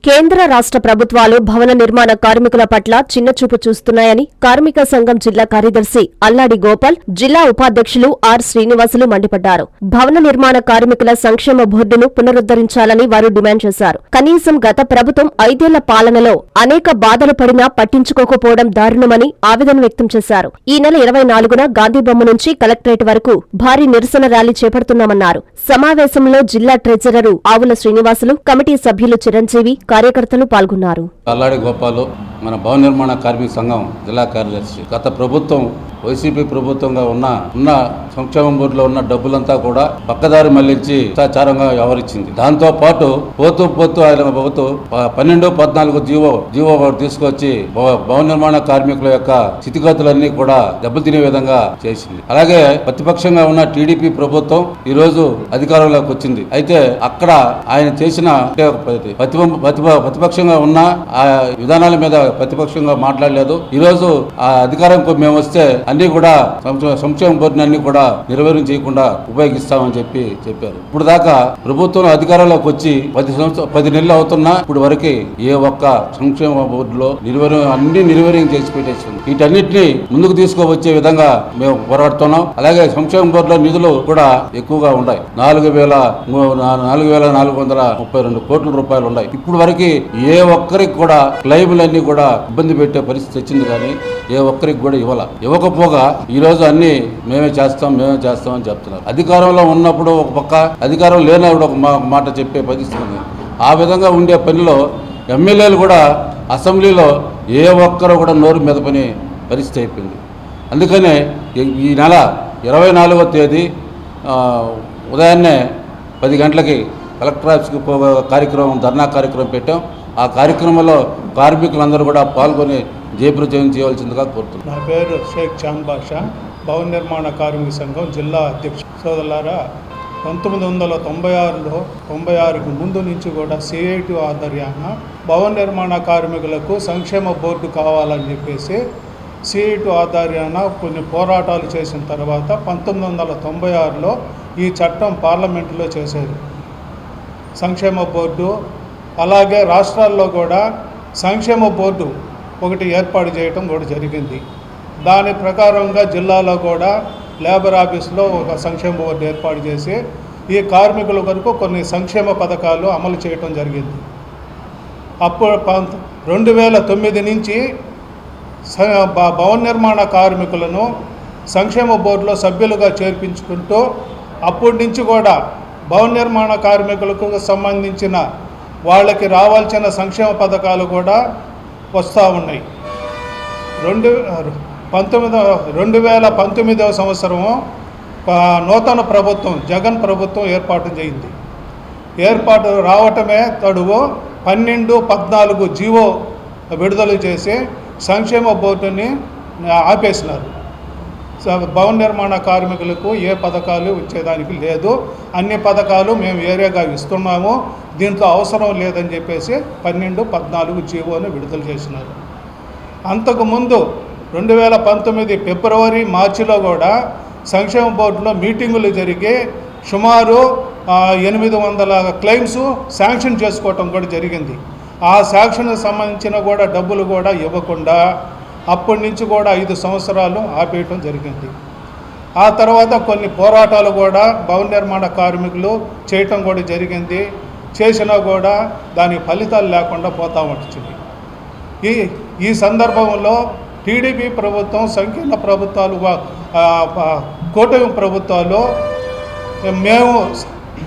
కేంద్ర రాష్ట్ర ప్రభుత్వాలు భవన నిర్మాణ కార్మికుల పట్ల చిన్నచూపు చూస్తున్నాయని కార్మిక సంఘం జిల్లా కార్యదర్శి అల్లాడి గోపాల్, జిల్లా ఉపాధ్యక్షులు ఆర్ శ్రీనివాసులు మండిపడ్డారు. భవన నిర్మాణ కార్మికుల సంక్షేమ బోర్డును పునరుద్ధరించాలని వారు డిమాండ్ చేశారు. కనీసం గత ప్రభుత్వం 5 ఏళ్ల పాలనలో అనేక బాధలు పడినా పట్టించుకోకపోవడం దారుణమని ఆవేదన వ్యక్తం చేశారు. ఈ నెల 24న గాంధీబొమ్మ నుంచి కలెక్టరేట్ వరకు భారీ నిరసన ర్యాలీ చేపడుతున్నామన్నారు. సమావేశంలో జిల్లా ట్రెజరరు ఆవుల శ్రీనివాసులు, కమిటీ సభ్యులు చిరంజీవి, కార్యకర్తలు పాల్గొన్నారు. అల్లాడి గోపాలు, మన భవన నిర్మాణ కార్మిక సంఘం జిల్లా కార్యదర్శి. గత ప్రభుత్వం వైసీపీ ప్రభుత్వంగా ఉన్న సంక్షేమ బోర్డులో ఉన్న డబ్బులంతా కూడా పక్కదారి మళ్లించి భ్రష్టాచారంగా వ్యవహరించింది. దాంతో పాటు పోతూ ఆయన ప్రభుత్వం 12-14 జీవో తీసుకొచ్చి భవన నిర్మాణ కార్మికుల యొక్క స్థితిగతులన్నీ కూడా దెబ్బతినే విధంగా చేసింది. అలాగే ప్రతిపక్షంగా ఉన్న టీడీపీ ప్రభుత్వం ఈ రోజు అధికారంలోకి వచ్చింది. అయితే అక్కడ ఆయన చేసిన ప్రతిపక్షంగా ఉన్న ఆ విధానాల మీద ప్రతిపక్షంగా మాట్లాడలేదు. ఈ రోజు ఆ అధికారంకు మేము వస్తే అన్ని కూడా సంక్షేమ బోర్డుని అన్ని కూడా నిర్వహణ చేయకుండా ఉపయోగిస్తామని చెప్పారు. ఇప్పుడు దాకా ప్రభుత్వం అధికారంలోకి వచ్చి 10 నెలలు అవుతున్నా ఇప్పుడు వరకు ఏ ఒక్క సంక్షేమ బోర్డులో నిర్వహణ చేసి పెట్టేసింది. వీటన్నిటిని ముందుకు తీసుకువచ్చే విధంగా మేము పోరాడుతున్నాం. అలాగే సంక్షేమ బోర్డులో నిధులు కూడా ఎక్కువగా ఉన్నాయి. 4,432 కోట్ల రూపాయలు ఉన్నాయి. ఇప్పుడు వరకు ఏ ఒక్కరికి కూడా క్లెయిములన్నీ కూడా ఇబ్బంది పెట్టే పరిస్థితి వచ్చింది, కానీ ఏ ఒక్కరికి కూడా ఇవ్వకపోగా ఈ రోజు అన్ని మేమే చేస్తాం అని చెప్తున్నారు. అధికారంలో ఉన్నప్పుడు ఒక పక్క, అధికారం లేనప్పుడు ఒక మాట చెప్పే పరిస్థితి ఉంది. ఆ విధంగా ఉండే పనిలో ఎమ్మెల్యేలు కూడా అసెంబ్లీలో ఏ ఒక్కరు కూడా నోరు మెదపని పరిస్థితి అయిపోయింది. అందుకనే ఈ నెల 24వ తేదీ ఉదయాన్నే 10 గంటలకి కలెక్టర్ ఆఫీస్కి ధర్నా కార్యక్రమం పెట్టాం. ఆ కార్యక్రమంలో కార్మికులందరూ కూడా పాల్గొని జయప్రజయం చేయవలసిందిగా కోరుతున్నాను. నా పేరు షేక్ చాంద్ బాషా, భవన నిర్మాణ కార్మిక సంఘం జిల్లా అధ్యక్షుడు. సోదరులారా, 1996కు ముందు నుంచి కూడా CIT ఆధ్వర్యాన భవన నిర్మాణ కార్మికులకు సంక్షేమ బోర్డు కావాలని చెప్పేసి CIT ఆధ్వర్యాన కొన్ని పోరాటాలు చేసిన తర్వాత 1996లో ఈ చట్టం పార్లమెంటులో చేశారు. సంక్షేమ బోర్డు, అలాగే రాష్ట్రాల్లో కూడా సంక్షేమ బోర్డు ఒకటి ఏర్పాటు చేయటం కూడా జరిగింది. దాని ప్రకారంగా జిల్లాలో కూడా లేబర్ ఆఫీస్లో ఒక సంక్షేమ బోర్డు ఏర్పాటు చేసి ఈ కార్మికుల వరకు కొన్ని సంక్షేమ పథకాలు అమలు చేయటం జరిగింది. అప్పుడు 2009 నుంచి భవన నిర్మాణ కార్మికులను సంక్షేమ బోర్డులో సభ్యులుగా చేర్పించుకుంటూ అప్పటి నుంచి కూడా భవన నిర్మాణ కార్మికులకు సంబంధించిన వాళ్ళకి రావాల్సిన సంక్షేమ పథకాలు కూడా వస్తూ ఉన్నాయి. 2019వ సంవత్సరము నూతన ప్రభుత్వం, జగన్ ప్రభుత్వం ఏర్పాటు చేయింది. ఏర్పాటు రావటమే తడువు 12-14 జీవో విడుదల చేసి సంక్షేమ బోర్డుని ఆపేసినారు. భవన నిర్మాణ కార్మికులకు ఏ పథకాలు ఇచ్చేదానికి లేదు, అన్ని పథకాలు మేము ఏరియాగా ఇస్తున్నాము, దీంట్లో అవసరం లేదని చెప్పేసి 12-14 జీవోను విడుదల చేసినారు. అంతకుముందు 2019 ఫిబ్రవరి, మార్చిలో కూడా సంక్షేమ బోర్డులో మీటింగులు జరిగి సుమారు 800 క్లెయిమ్స్ శాంక్షన్ చేసుకోవటం కూడా జరిగింది. ఆ శాంక్షన్కి సంబంధించిన కూడా డబ్బులు కూడా ఇవ్వకుండా అప్పటి నుంచి కూడా 5 సంవత్సరాలు ఆపేయటం జరిగింది. ఆ తర్వాత కొన్ని పోరాటాలు కూడా భవన నిర్మాణ కార్మికులు చేయటం కూడా జరిగింది. చేసినా కూడా దాని ఫలితాలు లేకుండా పోతా వచ్చింది. ఈ సందర్భంలో టీడీపీ ప్రభుత్వం, సంకీర్ణ ప్రభుత్వాలు, కూటమి ప్రభుత్వాలు మేము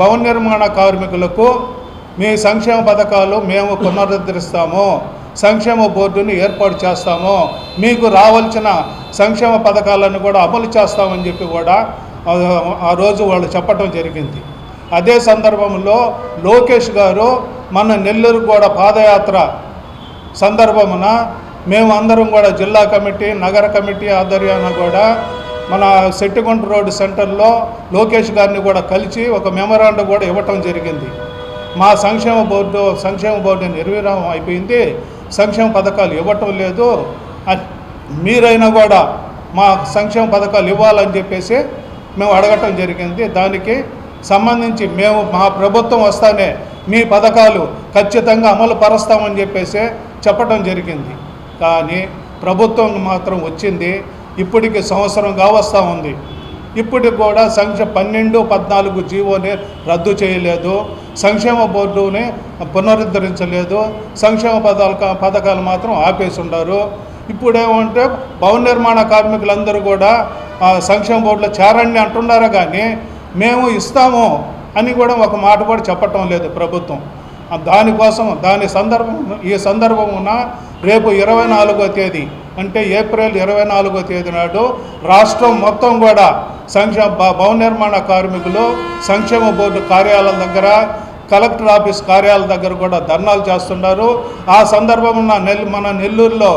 భవన నిర్మాణ కార్మికులకు మీ సంక్షేమ పథకాలు మేము పునరుద్ధరిస్తాము, సంక్షేమ బోర్డుని ఏర్పాటు చేస్తాము, మీకు రావాల్సిన సంక్షేమ పథకాలను కూడా అమలు చేస్తామని చెప్పి కూడా ఆ రోజు వాళ్ళు చెప్పడం జరిగింది. అదే సందర్భంలో లోకేష్ గారు మన నెల్లూరు కూడా పాదయాత్ర సందర్భమున మేము అందరం కూడా జిల్లా కమిటీ, నగర కమిటీ ఆధ్వర్యాన కూడా మన సెట్టిగుంట రోడ్డు సెంటర్లో లోకేష్ గారిని కూడా కలిసి ఒక మెమరాండం కూడా ఇవ్వటం జరిగింది. మా సంక్షేమ బోర్డు నిర్వీర్యం అయిపోయింది, సంక్షేమ పథకాలు ఇవ్వటం లేదు, మీరైనా కూడా మా సంక్షేమ పథకాలు ఇవ్వాలని చెప్పేసి మేము అడగటం జరిగింది. దానికి సంబంధించి మేము మా ప్రభుత్వం వస్తానే మీ పథకాలు ఖచ్చితంగా అమలు పరుస్తామని చెప్పేసి చెప్పడం జరిగింది. కానీ ప్రభుత్వం మాత్రం వచ్చింది ఇప్పటికి సంవత్సరం కావస్తూ ఉంది. ఇప్పటికి కూడా 12-14 జీవోని రద్దు చేయలేదు, సంక్షేమ బోర్డుని పునరుద్ధరించలేదు, సంక్షేమ పథకాలు మాత్రం ఆపేసి ఉన్నారు. ఇప్పుడేమంటే భవన నిర్మాణ కార్మికులందరూ కూడా సంక్షేమ బోర్డులో చేరండి అంటున్నారు, కానీ మేము ఇస్తాము అని కూడా ఒక మాట కూడా చెప్పటం లేదు ప్రభుత్వం. దానికోసం ఈ సందర్భమున రేపు 24వ తేదీ అంటే ఏప్రిల్ 24వ తేదీ నాడు రాష్ట్రం మొత్తం కూడా భవన నిర్మాణ కార్మికులు సంక్షేమ బోర్డు కార్యాలయాల దగ్గర, కలెక్టర్ ఆఫీస్ కార్యాలయాల దగ్గర కూడా ధర్నాలు చేస్తున్నారు. ఆ సందర్భమున మన నెల్లూరులో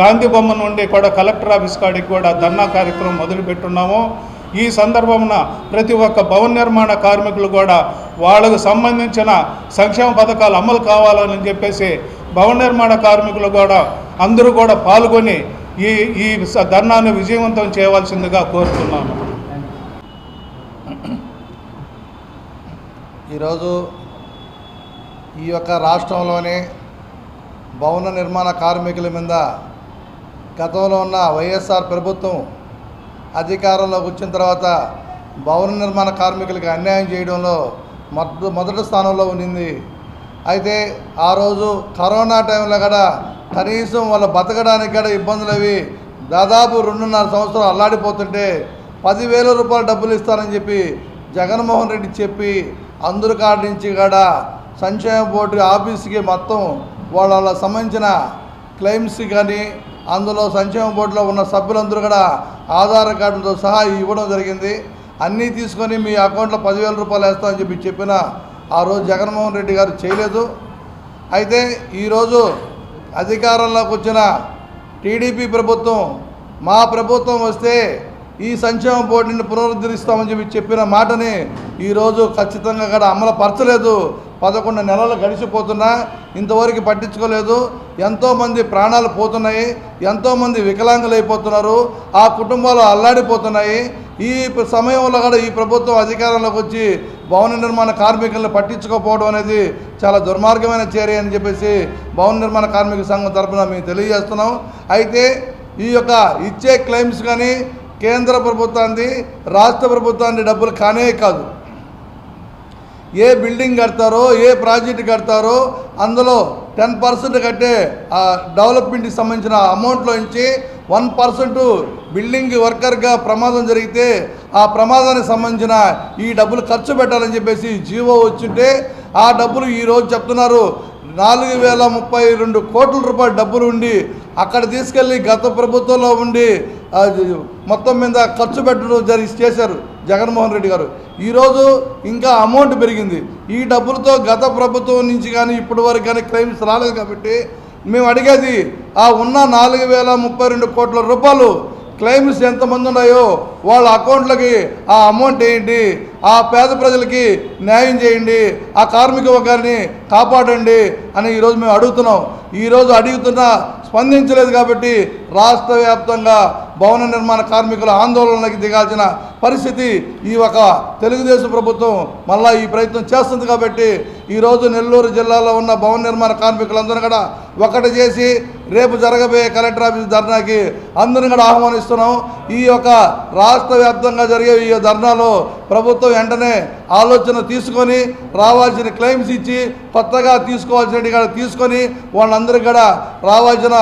గాంధీ బొమ్మ నుండి కూడా కలెక్టర్ ఆఫీస్ కాడికి కూడా ధర్నా కార్యక్రమం మొదలుపెట్టున్నాము. ఈ సందర్భమున ప్రతి ఒక్క భవన నిర్మాణ కార్మికులు కూడా వాళ్ళకు సంబంధించిన సంక్షేమ పథకాలు అమలు కావాలని చెప్పేసి భవన నిర్మాణ కార్మికులు కూడా అందరూ కూడా పాల్గొని ఈ ధర్నాను విజయవంతం చేయవలసిందిగా కోరుతున్నాను. ఈరోజు ఈ యొక్క రాష్ట్రంలోని భవన నిర్మాణ కార్మికుల మీద గతంలో ఉన్న వైఎస్ఆర్ ప్రభుత్వం అధికారంలోకి వచ్చిన తర్వాత భవన నిర్మాణ కార్మికులకి అన్యాయం చేయడంలో మొదటి స్థానంలో ఉండింది. అయితే ఆ రోజు కరోనా టైంలో కూడా కనీసం వాళ్ళు బతకడానికి కూడా ఇబ్బందులు అవి దాదాపు 2.5 సంవత్సరాలు అల్లాడిపోతుంటే 10,000 రూపాయలు డబ్బులు ఇస్తానని చెప్పి జగన్మోహన్ రెడ్డి చెప్పి అందరి కాడి నుంచి కూడా సంక్షేమ బోర్డు ఆఫీస్కి మొత్తం వాళ్ళ సంబంధించిన క్లెయిమ్స్ కానీ అందులో సంక్షేమ బోర్డులో ఉన్న సభ్యులందరూ కూడా ఆధార్ కార్డులతో సహా ఇవ్వడం జరిగింది. అన్నీ తీసుకొని మీ అకౌంట్లో 10,000 రూపాయలు వేస్తామని చెప్పిన ఆ రోజు జగన్మోహన్ రెడ్డి గారు చేయలేదు. అయితే ఈరోజు అధికారంలోకి వచ్చిన టీడీపీ ప్రభుత్వం, మా ప్రభుత్వం వస్తే ఈ సంక్షేమ బోర్డుని పునరుద్ధరిస్తామని చెప్పిన మాటని ఈరోజు ఖచ్చితంగా కూడా అమలు పరచలేదు. 11 నెలలు గడిచిపోతున్నా ఇంతవరకు పట్టించుకోలేదు. ఎంతోమంది ప్రాణాలు పోతున్నాయి, ఎంతోమంది వికలాంగులు అయిపోతున్నారు, ఆ కుటుంబాలు అల్లాడిపోతున్నాయి. ఈ సమయంలో కూడా ఈ ప్రభుత్వం అధికారంలోకి వచ్చి భవన నిర్మాణ కార్మికులను పట్టించుకోకపోవడం అనేది చాలా దుర్మార్గమైన చర్య అని చెప్పేసి భవన నిర్మాణ కార్మిక సంఘం తరఫున మేము తెలియజేస్తున్నాం. అయితే ఈ యొక్క ఇచ్చే క్లెయిమ్స్ కానీ కేంద్ర ప్రభుత్వాన్ని, రాష్ట్ర ప్రభుత్వాన్ని డబ్బులు కానే కాదు. ఏ బిల్డింగ్ కడతారో, ఏ ప్రాజెక్టు కడతారో అందులో 10% కట్టే డెవలప్మెంట్కి సంబంధించిన అమౌంట్లో నుంచి 1% బిల్డింగ్ వర్కర్గా ప్రమాదం జరిగితే ఆ ప్రమాదానికి సంబంధించిన ఈ డబ్బులు ఖర్చు పెట్టాలని చెప్పేసి జీవో వచ్చింటే ఆ డబ్బులు ఈరోజు చెప్తున్నారు 4,032 కోట్ల రూపాయల డబ్బులు ఉండి అక్కడ తీసుకెళ్ళి గత ప్రభుత్వంలో ఉండి మొత్తం మీద ఖర్చు పెట్టడం చేశారు జగన్మోహన్ రెడ్డి గారు. ఈరోజు ఇంకా అమౌంట్ పెరిగింది. ఈ డబ్బులతో గత ప్రభుత్వం నుంచి కానీ ఇప్పటి వరకు కానీ క్లెయిమ్స్ రాలేదు. కాబట్టి మేము అడిగేది ఆ ఉన్న 4,032 కోట్ల రూపాయలు క్లెయిమ్స్ ఎంతమంది ఉన్నాయో వాళ్ళ అకౌంట్లకి ఆ అమౌంట్ వేయండి, ఆ పేద ప్రజలకి న్యాయం చేయండి, ఆ కార్మిక వర్గాన్ని కాపాడండి అని ఈరోజు మేము అడుగుతున్నాం. ఈరోజు అడుగుతున్నా స్పందించలేదు. కాబట్టి రాష్ట్ర వ్యాప్తంగా భవన నిర్మాణ కార్మికుల ఆందోళనకి దిగాల్సిన పరిస్థితి ఈ ఒక తెలుగుదేశం ప్రభుత్వం మళ్ళీ ఈ ప్రయత్నం చేస్తుంది. కాబట్టి ఈరోజు నెల్లూరు జిల్లాలో ఉన్న భవన నిర్మాణ కార్మికులందరూ కూడా ఒకటి చేసి రేపు జరగబోయే కలెక్టర్ ఆఫీస్ ధర్నాకి అందరిని కూడా ఆహ్వానిస్తున్నాం. ఈ యొక్క రాష్ట్ర వ్యాప్తంగా జరిగే ఈ ధర్నాలో ప్రభుత్వం వెంటనే ఆలోచన తీసుకొని రావాల్సిన క్లెయిమ్స్ ఇచ్చి కొత్తగా తీసుకోవాల్సిన తీసుకొని వాళ్ళందరికీ కూడా రావాల్సిన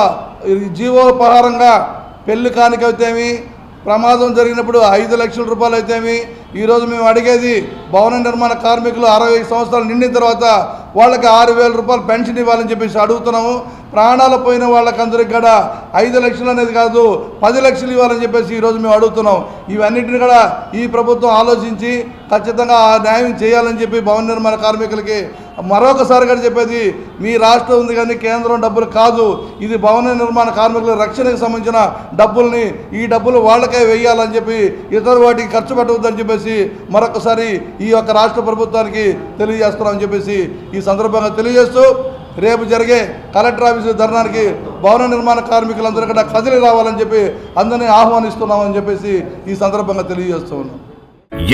జీవోపహారంగా పెళ్లి కానుక అయితేమి, ప్రమాదం జరిగినప్పుడు 5 లక్షల రూపాయలు అయితేమి. ఈరోజు మేము అడిగేది భవన నిర్మాణ కార్మికులు 60 సంవత్సరాలు నిండిన తర్వాత వాళ్ళకి 6,000 రూపాయలు పెన్షన్ ఇవ్వాలని చెప్పేసి అడుగుతున్నాము. ప్రాణాలు పోయిన వాళ్ళకందరికి కూడా 5 లక్షలు అనేది కాదు 10 లక్షలు ఇవ్వాలని చెప్పేసి ఈరోజు మేము అడుగుతున్నాం. ఇవన్నిటిని కూడా ఈ ప్రభుత్వం ఆలోచించి ఖచ్చితంగా ఆ న్యాయం చేయాలని చెప్పి భవన నిర్మాణ కార్మికులకి మరొకసారి కూడా చెప్పేది, మీ రాష్ట్రం ఉంది కానీ కేంద్రం డబ్బులు కాదు, ఇది భవన నిర్మాణ కార్మికుల రక్షణకు సంబంధించిన డబ్బుల్ని, ఈ డబ్బులు వాళ్ళకే వేయాలని చెప్పి ఇతర వాటికి ఖర్చు పెట్టవద్దని చెప్పేసి మరొకసారి ఈ యొక్క రాష్ట్ర ప్రభుత్వానికి తెలియజేస్తున్నామని చెప్పేసి ఈ సందర్భంగా తెలియజేస్తూ రేపు జరిగే కలెక్టర్ ఆఫీసు ధర్నానికి భవన నిర్మాణ కార్మికులందరూ కూడా కదిలి రావాలని చెప్పి అందరినీ ఆహ్వానిస్తున్నామని చెప్పేసి ఈ సందర్భంగా తెలియజేస్తూ ఉన్నాం.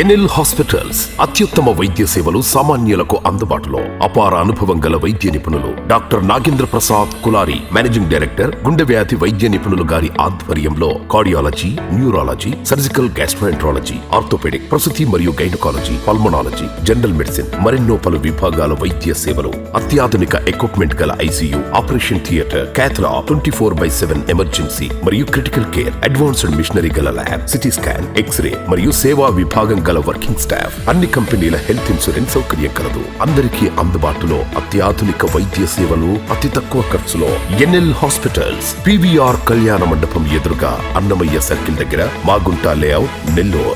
ఎన్ఎల్ హాస్పిటల్స్ అత్యుత్తమ వైద్య సేవలు సామాన్యులకు అందుబాటులో. అపార అనుభవం గల వైద్య నిపుణులు doctor Nagendra Prasad Kulari, managing director, గుండె వ్యాధి వైద్య నిపుణులు గారి ఆధ్వర్యంలో cardiology, neurology, surgical gastroenterology, orthopaedic, ప్రసూతి మరియు గైనకాలజీ, పల్మనాలజీ, జనరల్ మెడిసిన్ మరెన్నో పలు విభాగాల వైద్య సేవలు. అత్యాధునిక ఎక్విప్మెంట్ గల ఐసీయూ, ఆపరేషన్ థియేటర్, క్యాథ్లా, 24/7 ఎమర్జెన్సీ మరియు క్రిటికల్ కేర్, అడ్వాన్స్డ్ మిషనరీ గల ల్యాబ్, సిటీ స్కాన్, ఎక్స్రే మరియు సేవా విభాగం గల వర్కింగ్ స్టాఫ్. అన్ని కంపెనీల హెల్త్ ఇన్సూరెన్స్ సౌకర్యం కలదు. అందరికీ అందుబాటులో అత్యాధునిక వైద్య సేవలు అతి తక్కువ ఖర్చులో. ఎన్ఎల్ హాస్పిటల్స్, పివిఆర్ కళ్యాణ మండపం ఎదురుగా, అన్నమయ్య సర్కిల్ దగ్గర, మాగుంట లేఅవుట్, నెల్లూరు.